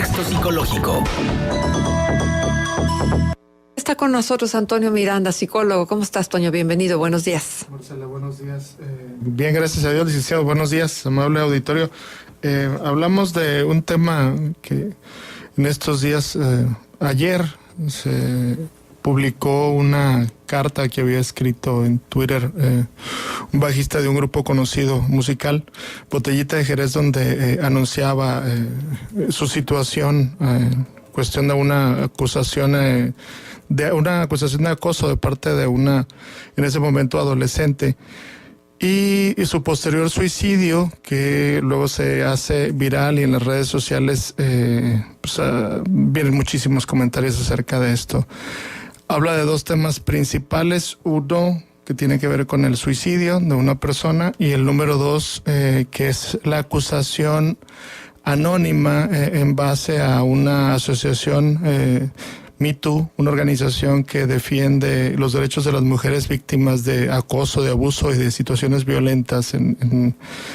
Contexto Psicológico. Está con nosotros Antonio Miranda, psicólogo. ¿Cómo estás, Toño? Bienvenido, buenos días. Marcela, buenos días. Bien, gracias a Dios, licenciado. Buenos días, amable auditorio. Hablamos de un tema que en estos días, ayer se publicó una carta que había escrito en Twitter un bajista de un grupo conocido musical, Botellita de Jerez, donde anunciaba su situación, cuestión de una acusación de acoso de parte de una, en ese momento, adolescente, y su posterior suicidio, que luego se hace viral y en las redes sociales vienen muchísimos comentarios acerca de esto. Habla de dos temas principales: uno, que tiene que ver con el suicidio de una persona, y el número dos, que es la acusación anónima en base a una asociación, Me Too, una organización que defiende los derechos de las mujeres víctimas de acoso, de abuso y de situaciones violentas,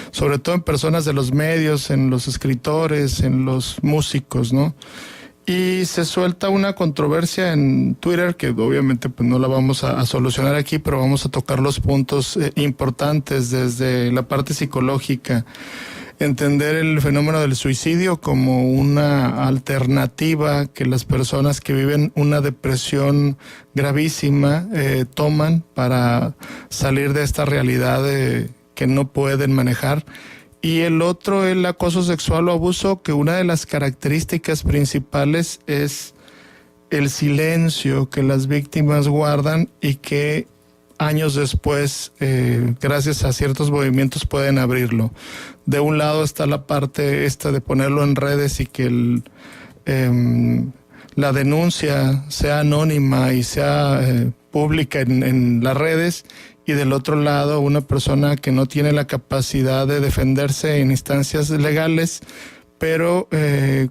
sobre todo en personas de los medios, en los escritores, en los músicos, ¿no? Y se suelta una controversia en Twitter que obviamente pues no la vamos a solucionar aquí, pero vamos a tocar los puntos importantes desde la parte psicológica. Entender el fenómeno del suicidio como una alternativa que las personas que viven una depresión gravísima toman para salir de esta realidad que no pueden manejar. Y el otro, el acoso sexual o abuso, que una de las características principales es el silencio que las víctimas guardan y que años después, gracias a ciertos movimientos, pueden abrirlo. De un lado está la parte esta de ponerlo en redes y que la denuncia sea anónima y sea pública en las redes, y del otro lado una persona que no tiene la capacidad de defenderse en instancias legales, pero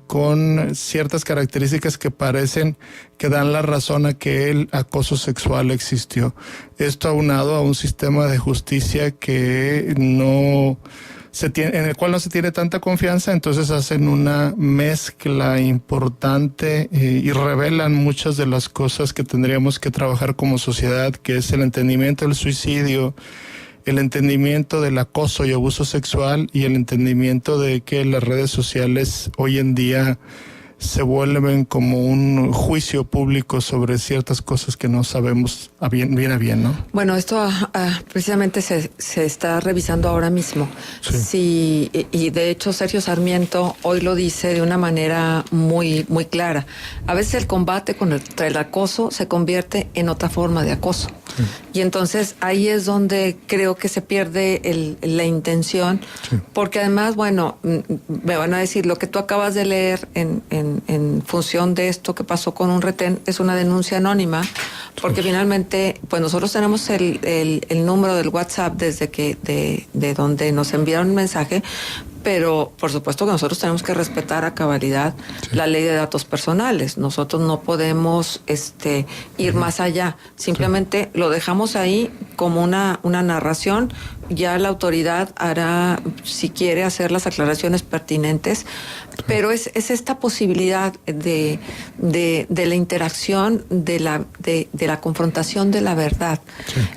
con ciertas características que parecen que dan la razón a que el acoso sexual existió. Esto aunado a un sistema de justicia que en el cual no se tiene tanta confianza, entonces hacen una mezcla importante y revelan muchas de las cosas que tendríamos que trabajar como sociedad, que es el entendimiento del suicidio, el entendimiento del acoso y abuso sexual, y el entendimiento de que las redes sociales hoy en día se vuelven como un juicio público sobre ciertas cosas que no sabemos bien a bien, ¿no? Bueno, esto precisamente se está revisando ahora mismo. Sí, y de hecho Sergio Sarmiento hoy lo dice de una manera muy, muy clara. A veces el combate contra el acoso se convierte en otra forma de acoso. Sí. Y entonces ahí es donde creo que se pierde la intención, sí. Porque además, bueno, me van a decir, lo que tú acabas de leer en función de esto que pasó con un retén es una denuncia anónima, porque finalmente pues nosotros tenemos el número del WhatsApp desde que de donde nos enviaron un mensaje, pero por supuesto que nosotros tenemos que respetar a cabalidad, sí, la ley de datos personales. Nosotros no podemos ir más allá. Simplemente lo dejamos ahí como una narración. Ya la autoridad hará, si quiere, hacer las aclaraciones pertinentes, pero es esta posibilidad de la interacción, de la confrontación de la verdad.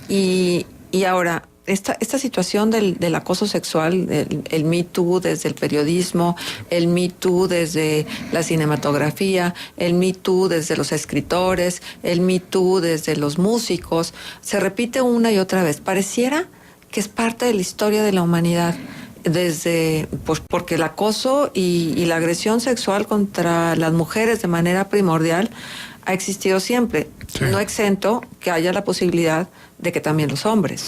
Sí. Y ahora, esta situación del acoso sexual, el Me Too desde el periodismo, el Me Too desde la cinematografía, el Me Too desde los escritores, el Me Too desde los músicos, se repite una y otra vez. Pareciera que es parte de la historia de la humanidad, porque el acoso y la agresión sexual contra las mujeres de manera primordial ha existido siempre, sí, no exento que haya la posibilidad de que también los hombres.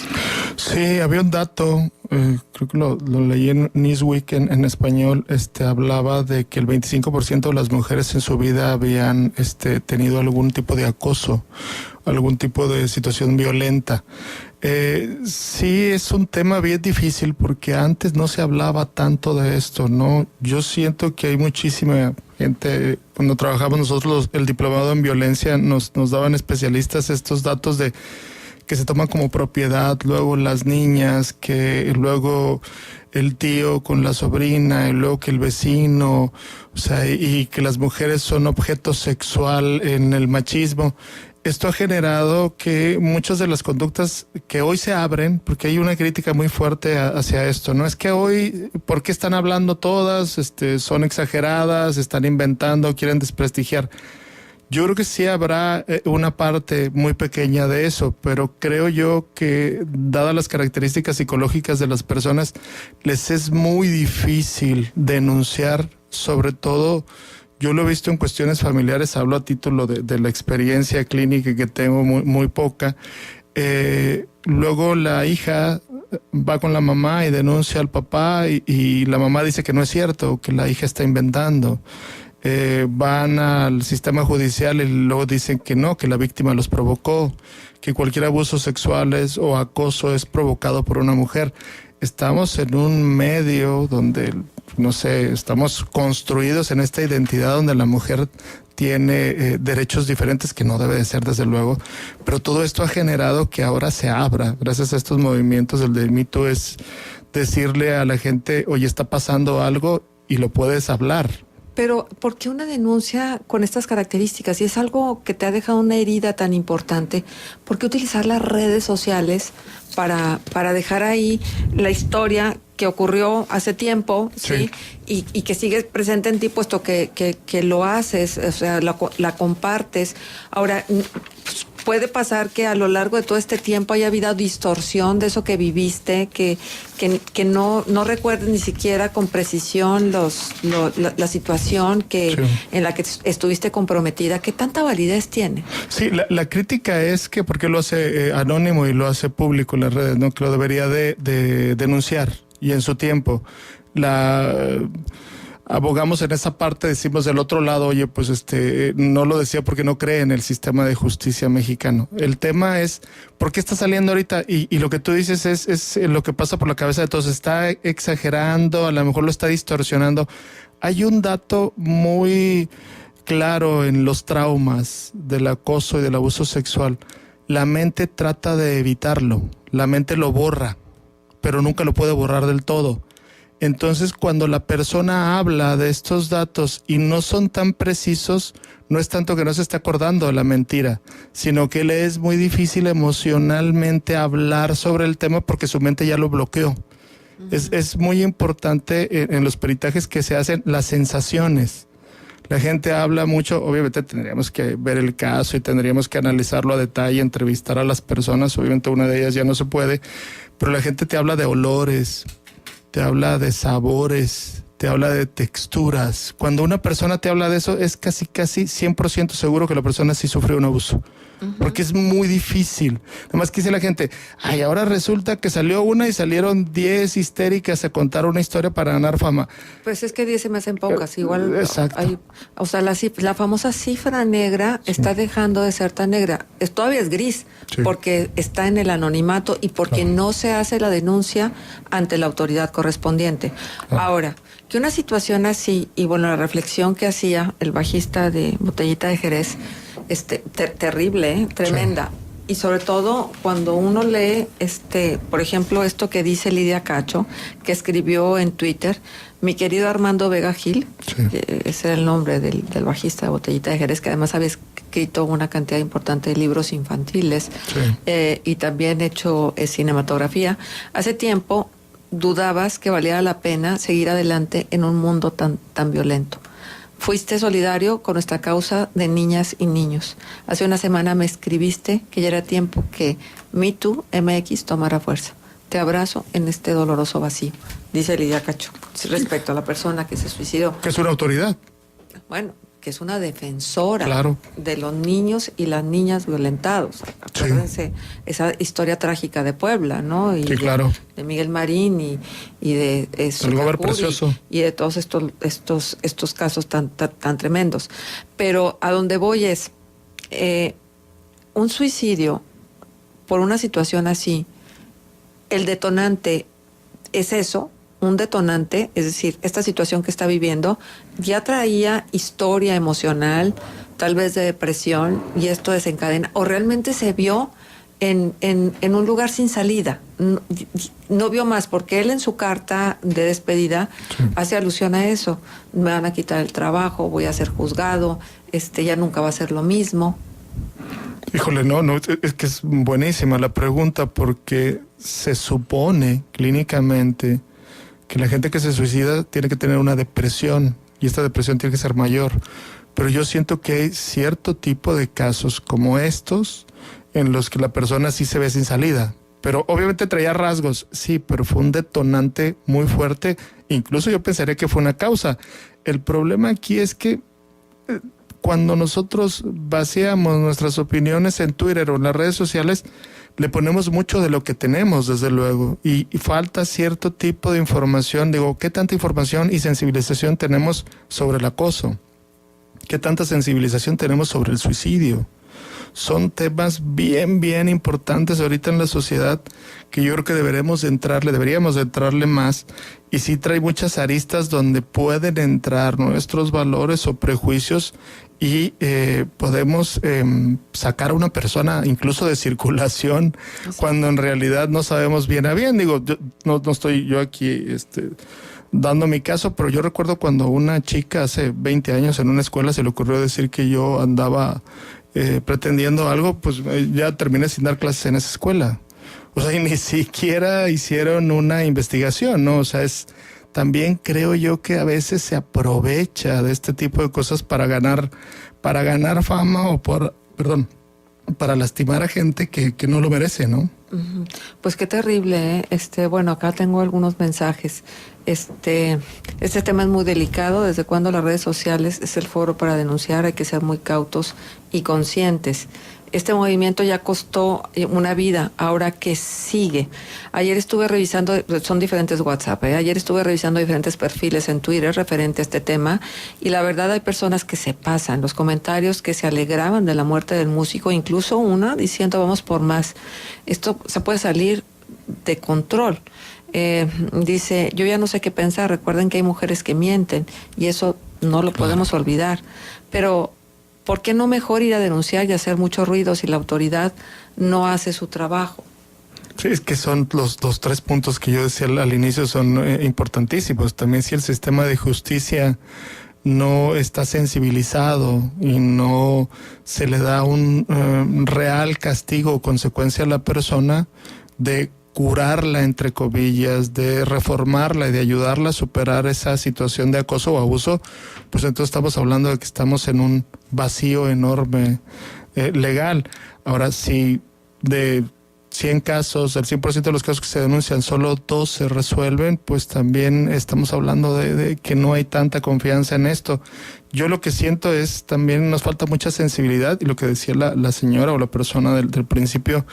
Sí, había un dato, creo que lo leí en Newsweek en español, hablaba de que el 25% de las mujeres en su vida habían tenido algún tipo de acoso, algún tipo de situación violenta. Sí, es un tema bien difícil porque antes no se hablaba tanto de esto, ¿no? Yo siento que hay muchísima gente, cuando trabajamos nosotros el diplomado en violencia, nos daban especialistas estos datos de que se toman como propiedad, luego las niñas, que luego el tío con la sobrina, y luego que el vecino, o sea, y que las mujeres son objeto sexual en el machismo. Esto ha generado que muchas de las conductas que hoy se abren, porque hay una crítica muy fuerte hacia esto, ¿no? Es que hoy, ¿por qué están hablando todas? Son exageradas, están inventando, quieren desprestigiar. Yo creo que sí habrá una parte muy pequeña de eso, pero creo yo que, dadas las características psicológicas de las personas, les es muy difícil denunciar, sobre todo. Yo lo he visto en cuestiones familiares, hablo a título de la experiencia clínica que tengo muy poca. Luego la hija va con la mamá y denuncia al papá y la mamá dice que no es cierto, que la hija está inventando. Van al sistema judicial y luego dicen que no, que la víctima los provocó, que cualquier abuso sexual o acoso es provocado por una mujer. Estamos en un medio donde, no sé, estamos construidos en esta identidad donde la mujer tiene derechos diferentes, que no debe de ser desde luego, pero todo esto ha generado que ahora se abra, gracias a estos movimientos del Me Too, es decirle a la gente, oye, está pasando algo y lo puedes hablar. Pero, ¿por qué una denuncia con estas características? Si es algo que te ha dejado una herida tan importante, ¿por qué utilizar las redes sociales para dejar ahí la historia que ocurrió hace tiempo, ¿sí? Y que sigue presente en ti, puesto que lo haces, o sea, la compartes? Ahora, pues, puede pasar que a lo largo de todo este tiempo haya habido distorsión de eso que viviste, que no recuerdes ni siquiera con precisión la situación en la que estuviste comprometida. ¿Qué tanta validez tiene? Sí, la crítica es que porque lo hace anónimo y lo hace público en las redes, ¿no? Que lo debería de denunciar, y en su tiempo abogamos en esa parte, decimos del otro lado, oye, pues no lo decía porque no cree en el sistema de justicia mexicano. El tema es, ¿por qué está saliendo ahorita? Y lo que tú dices es lo que pasa por la cabeza de todos. Está exagerando, a lo mejor lo está distorsionando. Hay un dato muy claro en los traumas del acoso y del abuso sexual. La mente trata de evitarlo, la mente lo borra, pero nunca lo puede borrar del todo. Entonces, cuando la persona habla de estos datos y no son tan precisos, no es tanto que no se esté acordando de la mentira, sino que le es muy difícil emocionalmente hablar sobre el tema porque su mente ya lo bloqueó. Uh-huh. Es muy importante en los peritajes que se hacen las sensaciones. La gente habla mucho, obviamente tendríamos que ver el caso y tendríamos que analizarlo a detalle, entrevistar a las personas, obviamente una de ellas ya no se puede, pero la gente te habla de olores, te habla de sabores, te habla de texturas. Cuando una persona te habla de eso, es casi 100% seguro que la persona sí sufrió un abuso. Uh-huh. Porque es muy difícil. Además que dice la gente, ay, ahora resulta que salió una y salieron 10 histéricas a contar una historia para ganar fama. Pues es que 10 se me hacen pocas. Igual exacto. O sea, la famosa cifra negra está dejando de ser tan negra. Todavía es gris, porque está en el anonimato y porque no se hace la denuncia ante la autoridad correspondiente. Ahora, que una situación así, y bueno, la reflexión que hacía el bajista de Botellita de Jerez, terrible, tremenda. Sí. Y sobre todo cuando uno lee, por ejemplo, esto que dice Lidia Cacho, que escribió en Twitter, mi querido Armando Vega Gil, ese era el nombre del bajista de Botellita de Jerez, que además había escrito una cantidad importante de libros infantiles, y también hecho cinematografía. Hace tiempo dudabas que valiera la pena seguir adelante en un mundo tan violento. Fuiste solidario con nuestra causa de niñas y niños. Hace una semana me escribiste que ya era tiempo que Me Too MX tomara fuerza. Te abrazo en este doloroso vacío, dice Lidia Cacho, respecto a la persona que se suicidó. Que es una autoridad. Bueno, que es una defensora, claro, de los niños y las niñas violentados. Acuérdense esa historia trágica de Puebla, ¿no? Y claro. De Miguel Marín y de el Gober Precioso. Y de todos estos casos tan tremendos. Pero a donde voy es un suicidio por una situación así. El detonante es eso. Un detonante, es decir, esta situación que está viviendo ya traía historia emocional, tal vez de depresión, y esto desencadena, o realmente se vio en un lugar sin salida. No vio más, porque él en su carta de despedida hace alusión a eso. Me van a quitar el trabajo, voy a ser juzgado, ya nunca va a ser lo mismo. Híjole, no, es que es buenísima la pregunta, porque se supone clínicamente que la gente que se suicida tiene que tener una depresión, y esta depresión tiene que ser mayor. Pero yo siento que hay cierto tipo de casos como estos en los que la persona sí se ve sin salida. Pero obviamente traía rasgos, sí, pero fue un detonante muy fuerte. Incluso yo pensaría que fue una causa. El problema aquí es que cuando nosotros vaciamos nuestras opiniones en Twitter o en las redes sociales, le ponemos mucho de lo que tenemos, desde luego, y falta cierto tipo de información. Digo, ¿qué tanta información y sensibilización tenemos sobre el acoso? ¿Qué tanta sensibilización tenemos sobre el suicidio? Son temas bien importantes ahorita en la sociedad que yo creo que deberíamos de entrarle más, y sí trae muchas aristas donde pueden entrar nuestros valores o prejuicios y podemos sacar a una persona incluso de circulación cuando en realidad no sabemos bien a bien. Digo, no estoy yo aquí dando mi caso, pero yo recuerdo cuando una chica hace 20 años en una escuela se le ocurrió decir que yo andaba pretendiendo algo, pues ya terminé sin dar clases en esa escuela. O sea, y ni siquiera hicieron una investigación, ¿no? O sea, también creo yo que a veces se aprovecha de este tipo de cosas para ganar fama o para lastimar a gente que no lo merece, ¿no? Pues qué terrible, ¿eh? Bueno, acá tengo algunos mensajes. Este tema es muy delicado. ¿Desde cuando las redes sociales es el foro para denunciar? Hay que ser muy cautos y conscientes. Este movimiento ya costó una vida. Ahora, ¿qué sigue? Ayer estuve revisando, son diferentes WhatsApp, ayer estuve revisando diferentes perfiles en Twitter referente a este tema, y la verdad hay personas que se pasan, los comentarios que se alegraban de la muerte del músico, incluso una diciendo vamos por más. Esto se puede salir de control. Dice, yo ya no sé qué pensar, recuerden que hay mujeres que mienten, y eso no lo podemos olvidar, pero ¿por qué no mejor ir a denunciar y hacer mucho ruido si la autoridad no hace su trabajo? Sí, es que son los 3 puntos que yo decía al inicio, son importantísimos. También si el sistema de justicia no está sensibilizado y no se le da un real castigo o consecuencia a la persona, de curarla, entre comillas, de reformarla y de ayudarla a superar esa situación de acoso o abuso, pues entonces estamos hablando de que estamos en un vacío enorme legal. Ahora, si de 100 casos, del 100% de los casos que se denuncian, solo 2 se resuelven, pues también estamos hablando de que no hay tanta confianza en esto. Yo lo que siento es también nos falta mucha sensibilidad, y lo que decía la señora o la persona del principio,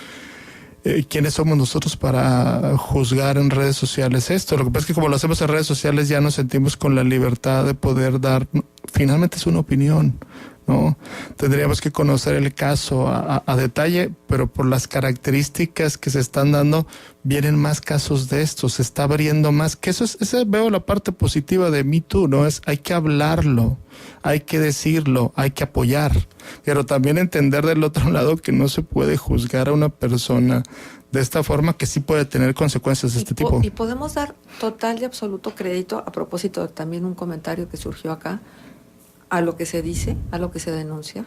¿quiénes somos nosotros para juzgar en redes sociales esto? Lo que pasa es que como lo hacemos en redes sociales ya nos sentimos con la libertad de poder dar, finalmente es una opinión, ¿no? Tendríamos que conocer el caso a detalle, pero por las características que se están dando, vienen más casos de estos, se está abriendo más, que esa veo la parte positiva de Me Too, ¿no? Hay que hablarlo, hay que decirlo, hay que apoyar, pero también entender del otro lado que no se puede juzgar a una persona de esta forma, que sí puede tener consecuencias de este tipo. Y podemos dar total y absoluto crédito, a propósito de también un comentario que surgió acá, a lo que se dice, a lo que se denuncia.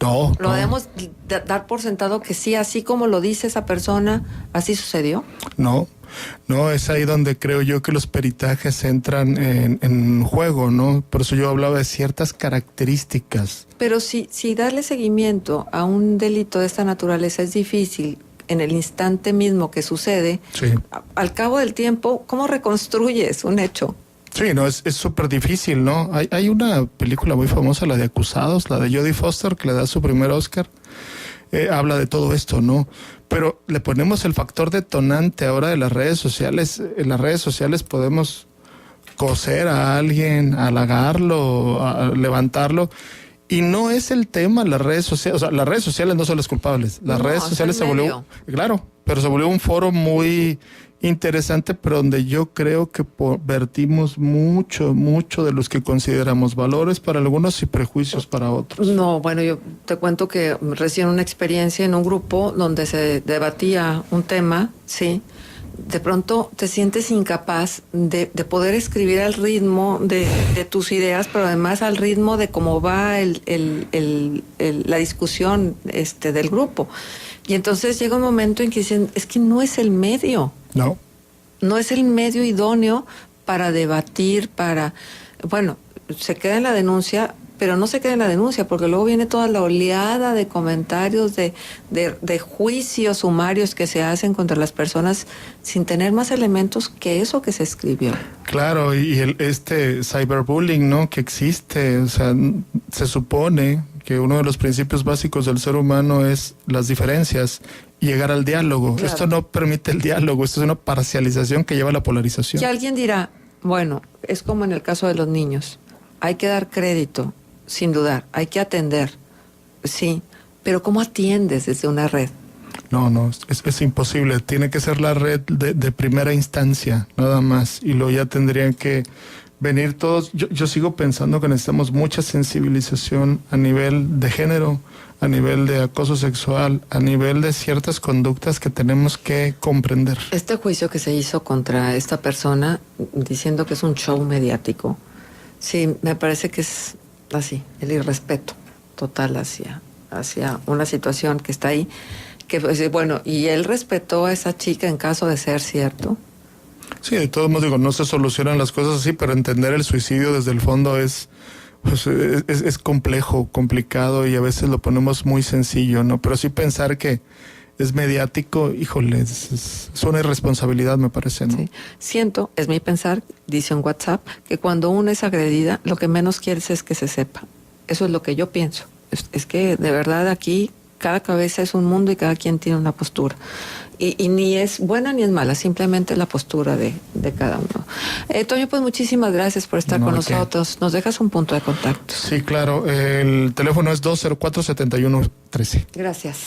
No. ¿Lo debemos dar por sentado que sí, así como lo dice esa persona, así sucedió? No, es ahí donde creo yo que los peritajes entran en juego, ¿no? Por eso yo hablaba de ciertas características. Pero si darle seguimiento a un delito de esta naturaleza es difícil en el instante mismo que sucede, sí, al cabo del tiempo, ¿cómo reconstruyes un hecho? Sí, no, es súper difícil, ¿no? Hay una película muy famosa, la de Acusados, la de Jodie Foster, que le da su primer Oscar. Habla de todo esto, ¿no? Pero le ponemos el factor detonante ahora de las redes sociales. En las redes sociales podemos coser a alguien, halagarlo, levantarlo. Y no es el tema las redes sociales. O sea, las redes sociales no son las culpables. Las redes sociales se volvió, claro, pero se volvió un foro muy interesante, pero donde yo creo que vertimos mucho de los que consideramos valores para algunos y prejuicios para otros. No, bueno, yo te cuento que recién una experiencia en un grupo donde se debatía un tema, sí. De pronto te sientes incapaz de poder escribir al ritmo de tus ideas, pero además al ritmo de cómo va la discusión del grupo. Y entonces llega un momento en que dicen, es que no es el medio. No. No es el medio idóneo para debatir, bueno, se queda en la denuncia, pero no se queda en la denuncia, porque luego viene toda la oleada de comentarios, de juicios sumarios que se hacen contra las personas sin tener más elementos que eso que se escribió. Claro, y cyberbullying, ¿no?, que existe, o sea, se supone que uno de los principios básicos del ser humano es las diferencias y llegar al diálogo. Claro. Esto no permite el diálogo, esto es una parcialización que lleva a la polarización. Y alguien dirá, bueno, es como en el caso de los niños, hay que dar crédito, sin dudar, hay que atender, sí, pero ¿cómo atiendes desde una red? No, es imposible, tiene que ser la red de primera instancia, nada más, y luego ya tendrían que venir todos. Yo sigo pensando que necesitamos mucha sensibilización a nivel de género, a nivel de acoso sexual, a nivel de ciertas conductas que tenemos que comprender. Este juicio que se hizo contra esta persona, diciendo que es un show mediático, sí, me parece que es así, el irrespeto total hacia una situación que está ahí, que pues, bueno, y él respetó a esa chica en caso de ser cierto. Sí, de todos modos digo, no se solucionan las cosas así, pero entender el suicidio desde el fondo es complejo, complicado, y a veces lo ponemos muy sencillo, ¿no? Pero sí pensar que es mediático, híjole, es una irresponsabilidad, me parece, ¿no? Sí. Siento, es mi pensar, dice en WhatsApp, que cuando uno es agredida, lo que menos quieres es que se sepa. Eso es lo que yo pienso. Es que de verdad aquí cada cabeza es un mundo y cada quien tiene una postura. Y ni es buena ni es mala, simplemente la postura de cada uno. Toño, pues muchísimas gracias por estar con nosotros. Nos dejas un punto de contacto. Sí, claro. El teléfono es 204-7113. Gracias.